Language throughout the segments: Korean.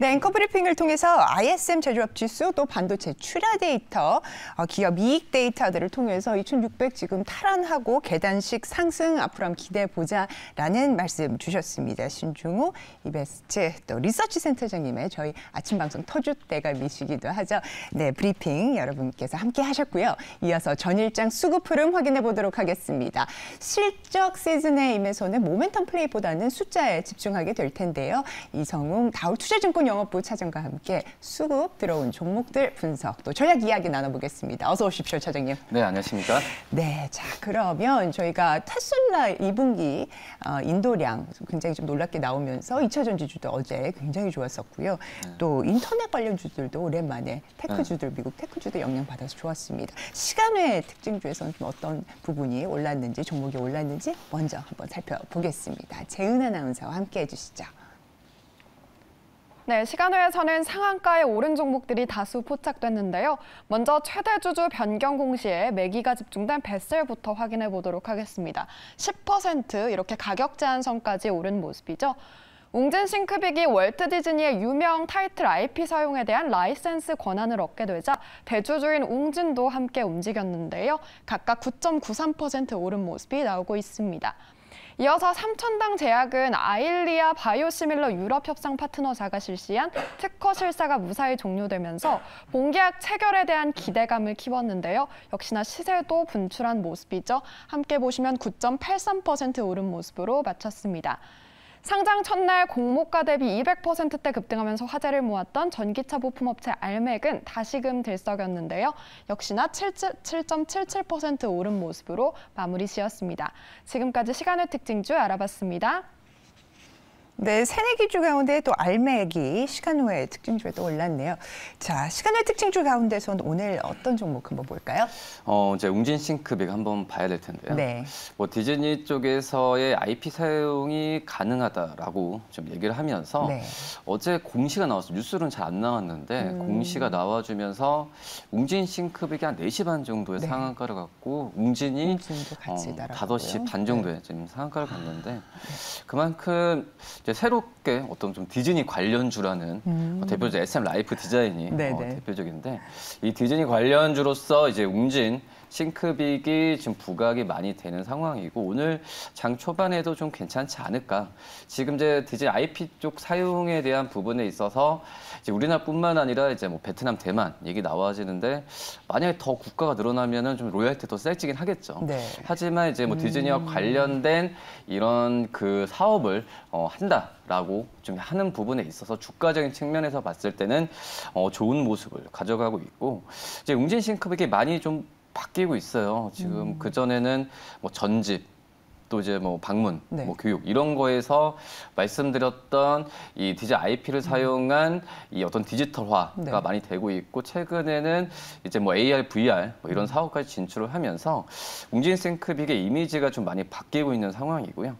네, 앵커 브리핑을 통해서 ISM 제조업 지수 또 반도체 출하 데이터, 기업 이익 데이터들을 통해서 2,600 지금 탈환하고 계단식 상승 앞으로 한번 기대해 보자라는 말씀 주셨습니다. 신중호 이베스트 또 리서치 센터장님의 저희 아침 방송 터줏대감이시기도 하죠. 네, 브리핑 여러분께서 함께 하셨고요. 이어서 전일장 수급 흐름 확인해 보도록 하겠습니다. 실적 시즌에 임해서는 모멘텀 플레이보다는 숫자에 집중하게 될 텐데요. 이성웅 다울투자증권 영업부 차장과 함께 수급 들어온 종목들 분석 또 전략 이야기 나눠보겠습니다. 어서 오십시오, 차장님. 네, 안녕하십니까? 네, 자 그러면 저희가 테슬라 2분기 인도량 굉장히 좀 놀랍게 나오면서 2차 전지주도 어제 굉장히 좋았었고요. 또 인터넷 관련 주들도 오랜만에 테크주들, 미국 테크주도 영향받아서 좋았습니다. 시간외 특징주에서는 좀 어떤 부분이 올랐는지, 종목이 올랐는지 먼저 한번 살펴보겠습니다. 재은 아나운서와 함께 해주시죠. 네, 시간외에서는 상한가에 오른 종목들이 다수 포착됐는데요. 먼저 최대 주주 변경 공시에 매기가 집중된 베셀부터 확인해 보도록 하겠습니다. 10% 이렇게 가격 제한선까지 오른 모습이죠. 웅진 싱크빅이 월트 디즈니의 유명 타이틀 IP 사용에 대한 라이센스 권한을 얻게 되자 대주주인 웅진도 함께 움직였는데요. 각각 9.93% 오른 모습이 나오고 있습니다. 이어서 삼천당 제약은 아일리아 바이오시밀러 유럽 협상 파트너사가 실시한 특허 실사가 무사히 종료되면서 본계약 체결에 대한 기대감을 키웠는데요. 역시나 시세도 분출한 모습이죠. 함께 보시면 9.83% 오른 모습으로 마쳤습니다. 상장 첫날 공모가 대비 200%대 급등하면서 화제를 모았던 전기차 부품업체 알맥은 다시금 들썩였는데요. 역시나 7.77% 오른 모습으로 마무리 지었습니다. 지금까지 시간의 특징주 알아봤습니다. 네, 새내기주 가운데 또 알맥이 시간 후에 특징주에 또 올랐네요. 자, 시간 후에 특징주 가운데서는 오늘 어떤 종목 한번 볼까요? 이제 웅진 싱크빅 한번 봐야 될 텐데요. 네. 디즈니 쪽에서의 IP 사용이 가능하다라고 좀 얘기를 하면서 네. 어제 공시가 나왔어요. 뉴스로는 잘 안 나왔는데 공시가 나와주면서 웅진 싱크빅이 한 4시 반 정도의 상한가를 갖고 웅진이 같이 5시 반 정도에 지금 상한가를 갔는데 그만큼 이제 새롭게 어떤 좀 디즈니 관련주라는 대표적 SM 라이프 디자인이 대표적인데 이 디즈니 관련주로서 이제 웅진 싱크빅이 지금 부각이 많이 되는 상황이고 오늘 장 초반에도 좀 괜찮지 않을까. 지금 이제 디즈니 IP 쪽 사용에 대한 부분에 있어서 이제 우리나라뿐만 아니라 이제 뭐 베트남, 대만 얘기 나와지는데 만약에 더 국가가 늘어나면은 좀 로열티도 세지긴 하겠죠. 네. 하지만 이제 뭐 디즈니와 관련된 이런 그 사업을 한다라고 좀 하는 부분에 있어서 주가적인 측면에서 봤을 때는 좋은 모습을 가져가고 있고 이제 웅진 싱크빅이 많이 좀 바뀌고 있어요. 지금 그전에는 뭐 전집, 또 이제 뭐 방문, 뭐 교육 이런 거에서 말씀드렸던 이 디지털 IP를 사용한 이 어떤 디지털화가 많이 되고 있고 최근에는 이제 뭐 AR, VR 뭐 이런 사업까지 진출을 하면서 웅진 싱크빅의 이미지가 좀 많이 바뀌고 있는 상황이고요.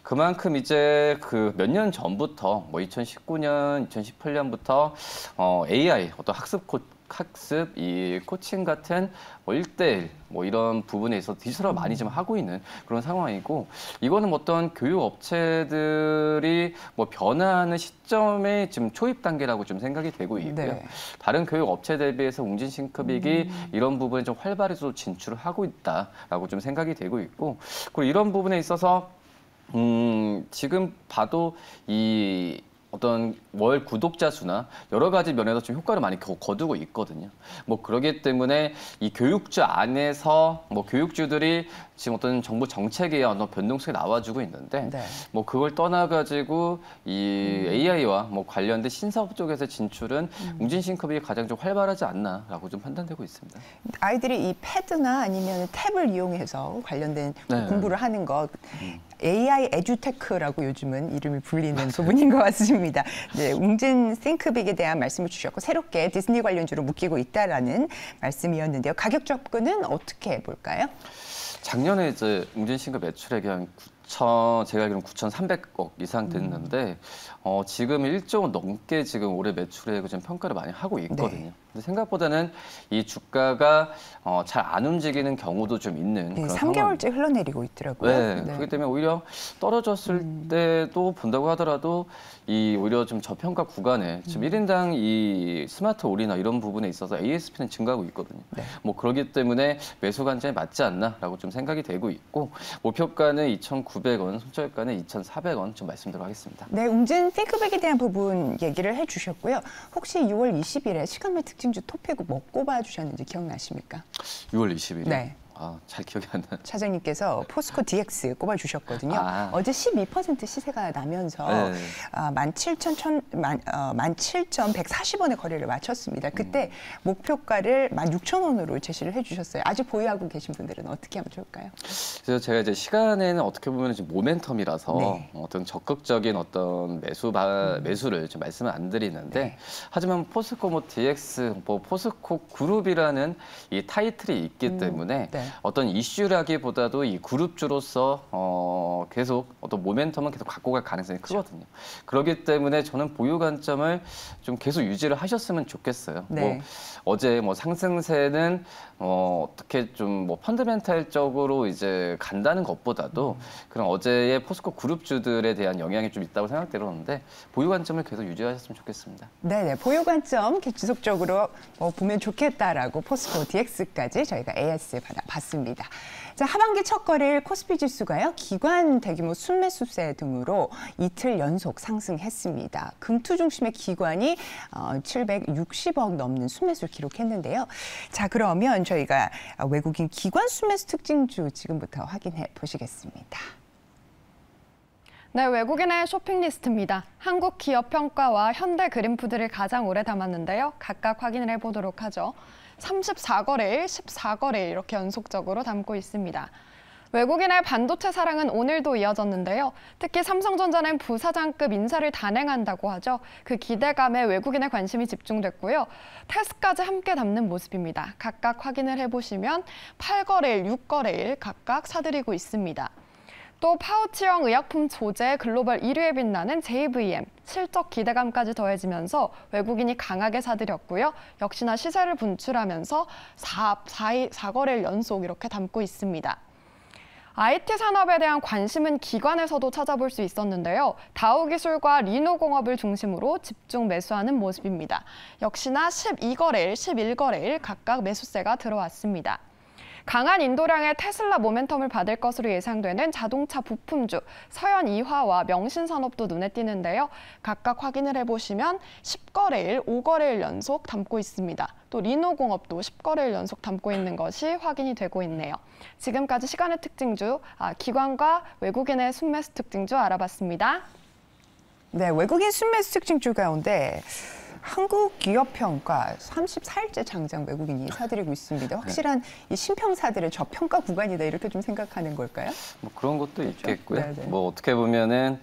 그만큼 이제 그 몇 년 전부터 뭐 2019년, 2018년부터 AI 어떤 학습, 이 코칭 같은 뭐 1대1 뭐 이런 부분에 있어서 디지털화 많이 좀 하고 있는 그런 상황이고 이거는 어떤 교육 업체들이 뭐 변화하는 시점에 지금 초입 단계라고 좀 생각이 되고 있고요. 다른 교육 업체 대비해서 웅진 싱크빅이 이런 부분에 좀 활발해서 진출을 하고 있다라고 좀 생각이 되고 있고 그리고 이런 부분에 있어서 지금 봐도 이 어떤 월 구독자 수나 여러 가지 면에서 좀 효과를 많이 거두고 있거든요. 뭐 그러기 때문에 이 교육주 안에서 뭐 교육주들이 지금 어떤 정부 정책에 어떤 변동성이 나와주고 있는데 뭐 그걸 떠나가지고 이 AI와 뭐 관련된 신사업 쪽에서 진출은 웅진 싱크빅이 가장 좀 활발하지 않나라고 좀 판단되고 있습니다. 아이들이 이 패드나 아니면 탭을 이용해서 관련된 공부를 하는 것 AI 에듀테크라고 요즘은 이름이 불리는 부분인 것 같습니다. 네, 웅진 싱크빅에 대한 말씀을 주셨고 새롭게 디즈니 관련주로 묶이고 있다라는 말씀이었는데요. 가격 접근은 어떻게 볼까요? 작년에 이제 웅진 싱크빅 매출액이 한 제가 알기로는 9,300억 이상 됐는데 지금 1조 원 넘게 지금 올해 매출액을 좀 평가를 많이 하고 있거든요. 네. 근데 생각보다는 이 주가가 잘 안 움직이는 경우도 좀 있는 네, 그런 3개월째 흘러내리고 있더라고요. 네, 그렇기 때문에 오히려 떨어졌을 때도 본다고 하더라도 이 오히려 좀 저평가 구간에 좀 1인당 이 스마트 올이나 이런 부분에 있어서 ASP는 증가하고 있거든요. 네. 뭐 그렇기 때문에 매수 관점에 맞지 않나라고 좀 생각이 되고 있고 목표가는 2,900원, 손절가는 2,400원 좀 말씀드리도록 하겠습니다. 네, 웅진 핑크백에 대한 부분 얘기를 해주셨고요. 혹시 6월 20일에 시간별 특징주 토픽 뭐 꼽아주셨는지 기억나십니까? 6월 20일. 네. 잘 기억이 안 나요. 차장님께서 포스코 DX 꼽아주셨거든요. 어제 12% 시세가 나면서 네. 17,140원의 거래를 마쳤습니다. 그때 목표가를 16,000원으로 제시를 해주셨어요. 아직 보유하고 계신 분들은 어떻게 하면 좋을까요? 그래서 제가 이제 시간에는 어떻게 보면 지금 모멘텀이라서 네. 어떤 적극적인 어떤 매수를 좀 말씀을 안 드리는데 네. 하지만 포스코 뭐 DX, 뭐 포스코 그룹이라는 이 타이틀이 있기 때문에 네. 어떤 이슈라기보다도 이 그룹주로서 계속 어떤 모멘텀은 계속 갖고 갈 가능성이 크거든요. 그렇기 때문에 저는 보유 관점을 좀 계속 유지를 하셨으면 좋겠어요. 네. 뭐 어제 뭐 상승세는 어떻게 좀 뭐 펀드멘탈적으로 이제 간다는 것보다도 그런 어제의 포스코 그룹주들에 대한 영향이 좀 있다고 생각되었는데 보유 관점을 계속 유지하셨으면 좋겠습니다. 네네, 보유 관점 이렇게 지속적으로 보면 좋겠다라고 포스코 DX까지 저희가 AS 받아봤습니다. 자, 하반기 첫 거래일 코스피 지수가요, 기관 대규모 순매수세 등으로 이틀 연속 상승했습니다. 금투 중심의 기관이 760억 넘는 순매수를 기록했는데요. 자, 그러면 저희가 외국인 기관 순매수 특징주 지금부터 확인해 보시겠습니다. 네, 외국인의 쇼핑 리스트입니다. 한국 기업 평가와 현대 그린푸드를 가장 오래 담았는데요. 각각 확인을 해보도록 하죠. 34거래일, 14거래일 이렇게 연속적으로 담고 있습니다. 외국인의 반도체 사랑은 오늘도 이어졌는데요. 특히 삼성전자는 부사장급 인사를 단행한다고 하죠. 그 기대감에 외국인의 관심이 집중됐고요. 테스까지 함께 담는 모습입니다. 각각 확인을 해보시면 8거래일, 6거래일 각각 사들이고 있습니다. 또 파우치형 의약품 소재 글로벌 1위에 빛나는 JVM, 실적 기대감까지 더해지면서 외국인이 강하게 사들였고요. 역시나 시세를 분출하면서 4거래일 연속 이렇게 담고 있습니다. IT 산업에 대한 관심은 기관에서도 찾아볼 수 있었는데요. 다우기술과 리노공업을 중심으로 집중 매수하는 모습입니다. 역시나 12거래일, 11거래일 각각 매수세가 들어왔습니다. 강한 인도량의 테슬라 모멘텀을 받을 것으로 예상되는 자동차 부품주 서현 이화와 명신산업도 눈에 띄는데요. 각각 확인을 해보시면 10거래일, 5거래일 연속 담고 있습니다. 또 리노공업도 10거래일 연속 담고 있는 것이 확인이 되고 있네요. 지금까지 시간의 특징주, 기관과 외국인의 순매수 특징주 알아봤습니다. 네, 외국인 순매수 특징주 가운데 한국 기업 평가 34일째 장장 외국인이 사들이고 있습니다. 확실한 이 신평사들의 저평가 구간이다 이렇게 좀 생각하는 걸까요? 뭐 그런 것도 그렇죠? 있겠고요. 네네. 뭐 어떻게 보면은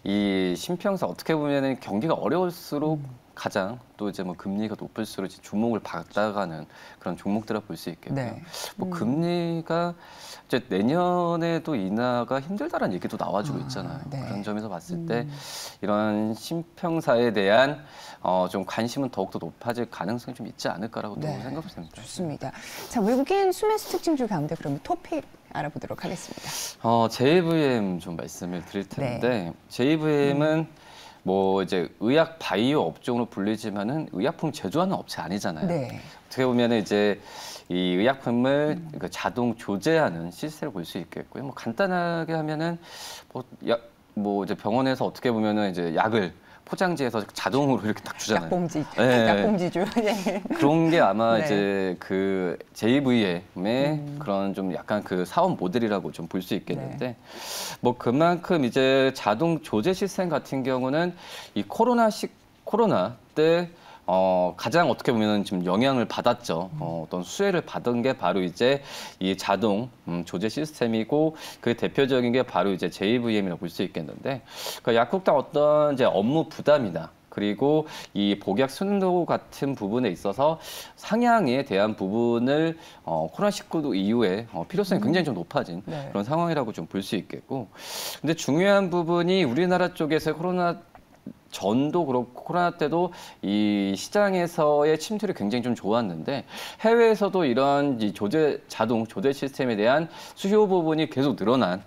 이 신평사 어떻게 보면은 경기가 어려울수록 가장 또 이제 뭐 금리가 높을수록 이제 주목을 받아가는 그런 종목들을 볼 수 있겠고요. 네. 뭐 금리가 이제 내년에도 인하가 힘들다라는 얘기도 나와주고 있잖아요. 네. 그런 점에서 봤을 때 이런 신평사에 대한 좀 관심은 더욱더 높아질 가능성이 좀 있지 않을까라고 또 네. 생각이 됩니다. 좋습니다. 자, 외국인 순매수 특징주 가운데 그러면 토픽 알아보도록 하겠습니다. JVM 좀 말씀을 드릴 텐데 JVM은 뭐 이제 의약 바이오 업종으로 불리지만은 의약품 제조하는 업체 아니잖아요. 네. 어떻게 보면은 이제 이 의약품을 그 자동 조제하는 시스템을 볼 수 있겠고요. 뭐 간단하게 하면은 뭐 이제 병원에서 어떻게 보면은 이제 약을 포장지에서 자동으로 이렇게 딱 주잖아요. 약봉지, 네. 약봉지주. 네. 그런 게 아마 네. 이제 그 JVM의 그런 좀 약간 그 사업 모델이라고 좀 볼 수 있겠는데 뭐 그만큼 이제 자동 조제 시스템 같은 경우는 이 코로나 때 가장 어떻게 보면 지금 영향을 받았죠. 어떤 수혜를 받은 게 바로 이제 이 자동 조제 시스템이고 그 대표적인 게 바로 이제 JVM이라고 볼 수 있겠는데, 그러니까 약국당 어떤 이제 업무 부담이나 그리고 이 복약 순도 같은 부분에 있어서 상향에 대한 부분을 코로나19 이후에 필요성이 굉장히 좀 높아진 네. 그런 상황이라고 좀 볼 수 있겠고, 근데 중요한 부분이 우리나라 쪽에서 코로나 전도 그렇고 코로나 때도 이 시장에서의 침투율이 굉장히 좀 좋았는데, 해외에서도 이런 이 자동 조제 시스템에 대한 수요 부분이 계속 늘어난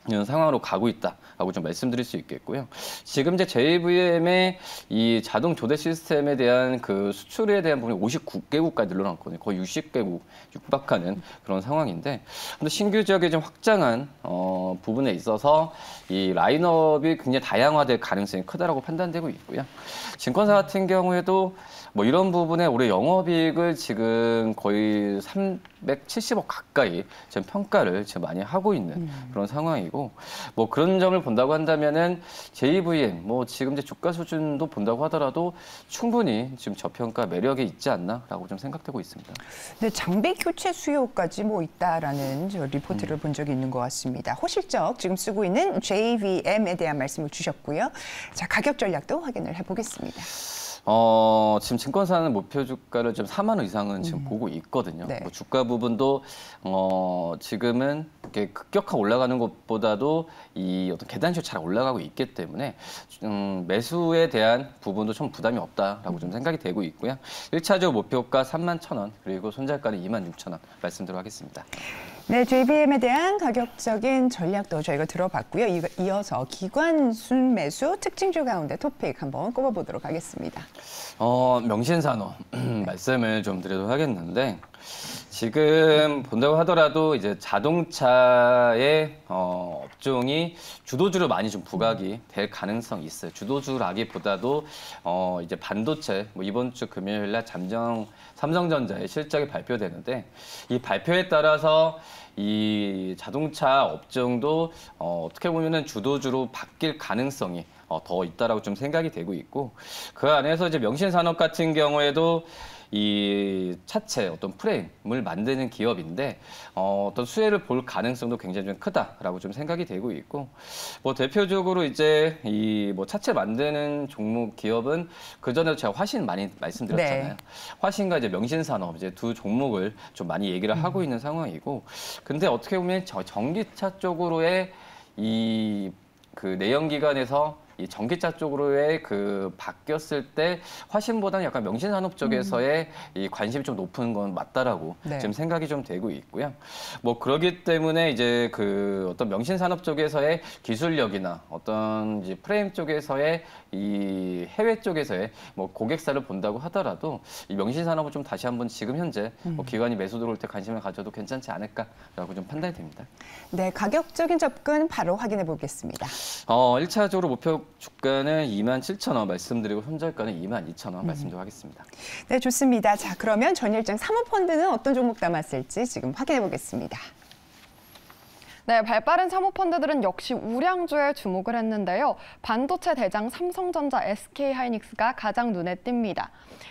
이런 상황으로 가고 있다라고 좀 말씀드릴 수 있겠고요. 지금 이제 JVM의 이 자동 조대 시스템에 대한 그 수출에 대한 부분이 59개국까지 늘어났거든요. 거의 60개국 육박하는 그런 상황인데, 근데 신규 지역에 좀 확장한 부분에 있어서 이 라인업이 굉장히 다양화될 가능성이 크다라고 판단되고 있고요. 증권사 같은 경우에도 뭐 이런 부분에 올해 영업이익을 지금 거의 370억 가까이 지금 평가를 지금 많이 하고 있는 그런 상황이고, 뭐 그런 점을 본다고 한다면은 JVM 뭐 지금 이제 주가 수준도 본다고 하더라도 충분히 지금 저평가 매력이 있지 않나라고 좀 생각되고 있습니다. 네, 장비 교체 수요까지 뭐 있다라는 저 리포트를 본 적이 있는 것 같습니다. 호실적 지금 쓰고 있는 JVM에 대한 말씀을 주셨고요. 자, 가격 전략도 확인을 해보겠습니다. 지금 증권사는 목표 주가를 좀 4만 원 이상은 지금 보고 있거든요. 네. 뭐 주가 부분도 지금은 이렇게 급격하게 올라가는 것보다도 이 어떤 계단식으로 잘 올라가고 있기 때문에 매수에 대한 부분도 좀 부담이 없다라고 좀 생각이 되고 있고요. 1차적 목표가 31,000원, 그리고 손절가는 26,000원 말씀드리도록 하겠습니다. 네, JVM에 대한 가격적인 전략도 저희가 들어봤고요. 이어서 기관 순매수 특징주 가운데 토픽 한번 꼽아보도록 하겠습니다. 명신산업 말씀을 좀 드리도록 하겠는데, 지금 본다고 하더라도 이제 자동차의 업종이 주도주로 많이 좀 부각이 될 가능성이 있어요. 주도주라기보다도 이제 반도체, 뭐 이번 주 금요일 날 삼성전자의 실적이 발표되는데, 이 발표에 따라서 이 자동차 업종도 어떻게 보면은 주도주로 바뀔 가능성이 더 있다라고 좀 생각이 되고 있고, 그 안에서 이제 명신산업 같은 경우에도 이 차체 어떤 프레임을 만드는 기업인데 어떤 수혜를 볼 가능성도 굉장히 좀 크다라고 좀 생각이 되고 있고, 뭐 대표적으로 이제 이 뭐 차체 만드는 종목 기업은 그 전에도 제가 화신 많이 말씀드렸잖아요. 네. 화신과 이제 명신산업 이제 두 종목을 좀 많이 얘기를 하고 있는 상황이고, 근데 어떻게 보면 전기차 쪽으로의 이 그 내연기관에서 이 전기차 쪽으로의 그 바뀌었을 때 화신보다는 약간 명신산업 쪽에서의 이 관심이 좀 높은 건 맞다라고 네. 지금 생각이 좀 되고 있고요. 뭐 그러기 때문에 이제 그 어떤 명신산업 쪽에서의 기술력이나 어떤 이제 프레임 쪽에서의 이 해외 쪽에서의 뭐 고객사를 본다고 하더라도 이 명신산업을 좀 다시 한번 지금 현재 뭐 기관이 매수 들어올 때 관심을 가져도 괜찮지 않을까라고 좀 판단이 됩니다. 네, 가격적인 접근 바로 확인해 보겠습니다. 1차적으로 목표 주가는 27,000원 말씀드리고 손절가는 22,000원 말씀드리도록 하겠습니다. 네, 좋습니다. 자, 그러면 전일장 사모펀드는 어떤 종목 담았을지 지금 확인해 보겠습니다. 네, 발빠른 사모펀드들은 역시 우량주에 주목을 했는데요. 반도체 대장 삼성전자, SK하이닉스가 가장 눈에 띕니다.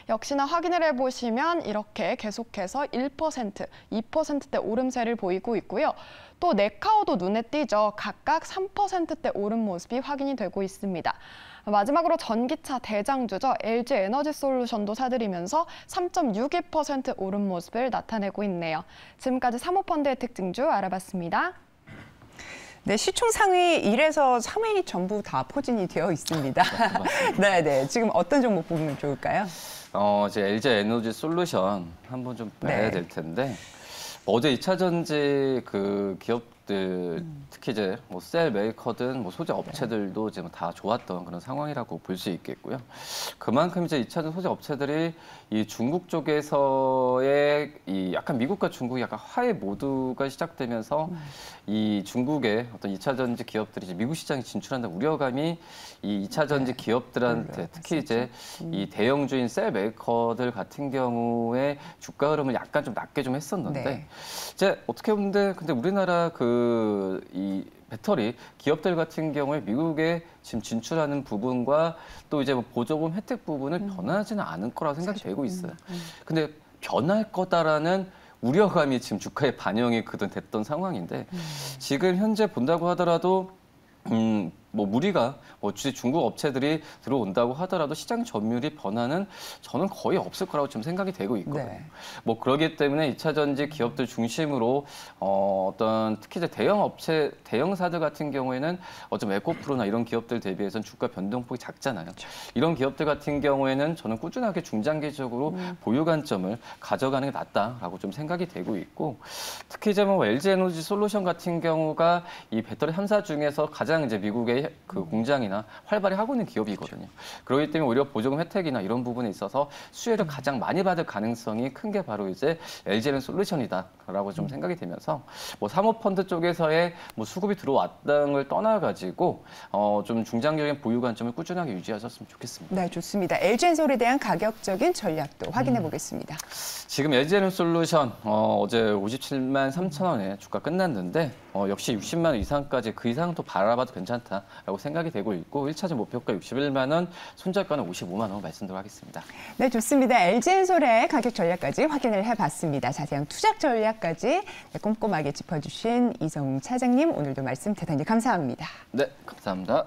역시나 확인을 해보시면 이렇게 계속해서 1%, 2%대 오름세를 보이고 있고요. 또 네카오도 눈에 띄죠. 각각 3%대 오른 모습이 확인이 되고 있습니다. 마지막으로 전기차 대장주죠. LG에너지솔루션도 사들이면서 3.62% 오른 모습을 나타내고 있네요. 지금까지 사모펀드의 특징주 알아봤습니다. 네, 시총 상위 1에서 3위 전부 다 포진이 되어 있습니다. 네, 네. 지금 어떤 종목 보면 좋을까요? 이제 LG에너지솔루션 한번 좀 봐야 네. 될 텐데, 어제 2차 전지 그 기업들 특히 이제 뭐 셀 메이커든 뭐 소재 업체들도 지금 다 좋았던 그런 상황이라고 볼 수 있겠고요. 그만큼 이제 2차 전지 소재 업체들이 이 중국 쪽에서의 이 약간 미국과 중국이 약간 화해 모드가 시작되면서 이 중국의 어떤 2차 전지 기업들이 이제 미국 시장에 진출한다는 우려감이 이 2차 전지 기업들한테 특히 이제 이 대형주인 셀 메이커들 같은 경우에 주가 흐름을 약간 좀 낮게 좀 했었는데, 네. 이제 어떻게 보면 근데 우리나라 이 배터리 기업들 같은 경우에 미국에 지금 진출하는 부분과 또 이제 뭐 보조금 혜택 부분을 변하지는 않을 거라고 생각이 되고 있어요. 근데 변할 거다라는 우려감이 지금 주가에 반영이 됐던 상황인데, 지금 현재 본다고 하더라도 뭐 무리가 주식 중국 업체들이 들어온다고 하더라도 시장 점유율이 변화는 저는 거의 없을 거라고 좀 생각이 되고 있거든요. 네. 뭐 그러기 때문에 2차 전지 기업들 중심으로 어떤 특히 이제 대형 업체, 대형사들 같은 경우에는 어쩜 에코프로나 이런 기업들 대비해서는 주가 변동폭이 작잖아요. 이런 기업들 같은 경우에는 저는 꾸준하게 중장기적으로 보유 관점을 가져가는 게 낫다라고 좀 생각이 되고 있고, 특히 이제 뭐 LG 에너지 솔루션 같은 경우가 이 배터리 3사 중에서 가장 이제 미국의 그 공장이나 활발히 하고 있는 기업이거든요. 그렇기 때문에 오히려 보조금 혜택이나 이런 부분에 있어서 수혜를 가장 많이 받을 가능성이 큰 게 바로 이제 LG 에너지 솔루션이다라고 좀 생각이 되면서 뭐 사모펀드 쪽에서의 뭐 수급이 들어왔다는 걸 떠나가지고 좀 중장기적인 보유 관점을 꾸준하게 유지하셨으면 좋겠습니다. 네, 좋습니다. LG엔솔에 대한 가격적인 전략도 확인해 보겠습니다. 지금 LG에너지 솔루션 어제 57만 3천 원에 주가 끝났는데 역시 60만 원 이상까지 그 이상 또 바라봐도 괜찮다라고 생각이 되고 있고 1차전 목표가 61만 원, 손절가는 55만 원 말씀드리도록 하겠습니다. 네, 좋습니다. LG엔솔의 가격 전략까지 확인을 해봤습니다. 자세한 투자 전략까지 꼼꼼하게 짚어주신 이성웅 차장님, 오늘도 말씀 대단히 감사합니다. 네, 감사합니다.